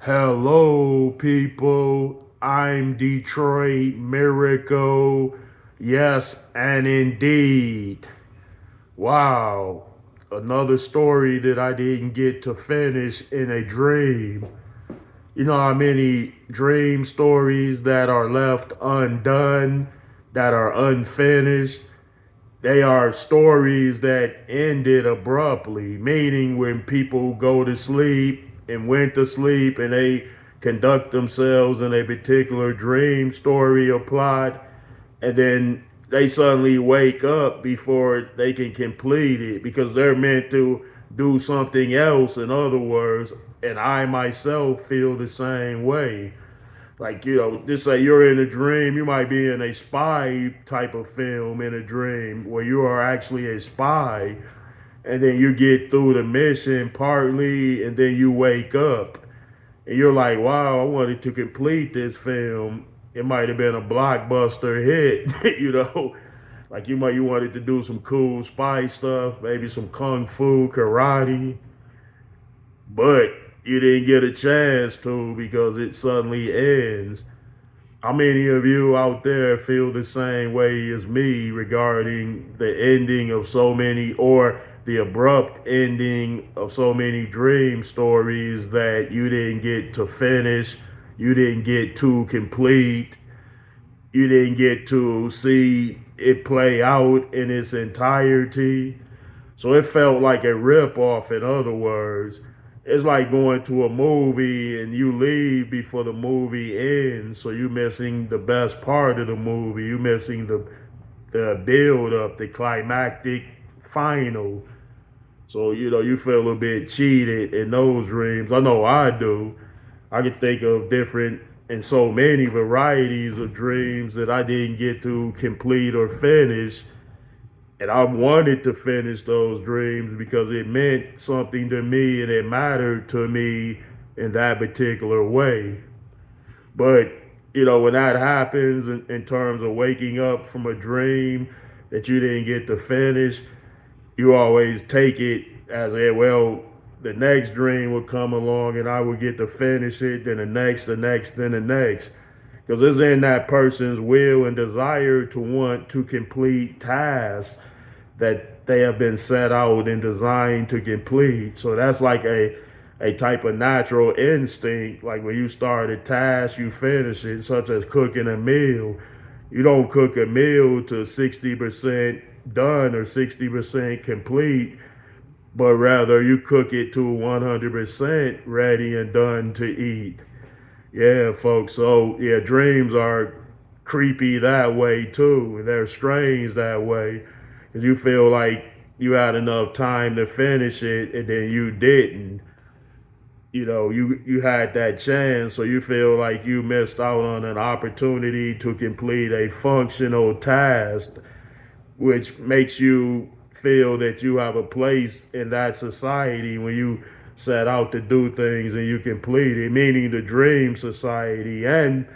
Hello, people. I'm Detroit Miracle. Yes, and indeed. Wow. Another story that I didn't get to finish in a dream. You know how many dream stories that are left undone, that are unfinished? They are stories that ended abruptly, meaning when people go to sleep and went to sleep and they conduct themselves in a particular dream story or plot, and then they suddenly wake up before they can complete it because they're meant to do something else, in other words. And I myself feel the same way. Like, just say you're in a dream, you might be in a spy type of film in a dream where you are actually a spy, and then you get through the mission partly, and then you wake up and you're like, wow, I wanted to complete this film. It might have been a blockbuster hit, like you wanted to do some cool spy stuff, maybe some kung fu, karate, but you didn't get a chance to because it suddenly ends. How many of you out there feel the same way as me regarding the ending of so many, or the abrupt ending of so many dream stories that you didn't get to finish, you didn't get to complete, you didn't get to see it play out in its entirety? So it felt like a rip off, in other words. It's like going to a movie and you leave before the movie ends. So you're missing the best part of the movie. You're missing the build up, the climactic final. So, you feel a bit cheated in those dreams. I know I do. I could think of different and so many varieties of dreams that I didn't get to complete or finish, and I wanted to finish those dreams because it meant something to me and it mattered to me in that particular way. But, when that happens in terms of waking up from a dream that you didn't get to finish, you always take it as a, well, the next dream would come along and I would get to finish it, then the next, then the next. Because it's in that person's will and desire to want to complete tasks that they have been set out and designed to complete. So that's like a type of natural instinct. Like when you start a task, you finish it, such as cooking a meal. You don't cook a meal to 60% done or 60% complete, but rather you cook it to 100% ready and done to eat. Yeah, folks. So, yeah, dreams are creepy that way too. And they're strange that way because you feel like you had enough time to finish it and then you didn't. You had that chance, so you feel like you missed out on an opportunity to complete a functional task, which makes you feel that you have a place in that society when you set out to do things and you complete it, meaning the dream society. And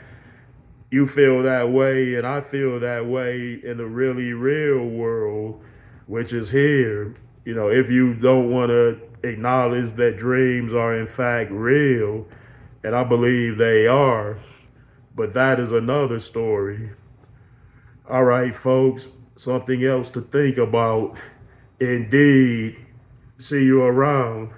you feel that way, and I feel that way in the really real world, which is here. If you don't want to acknowledge that dreams are in fact real, and I believe they are, but that is another story. All right, folks, something else to think about. Indeed. See you around.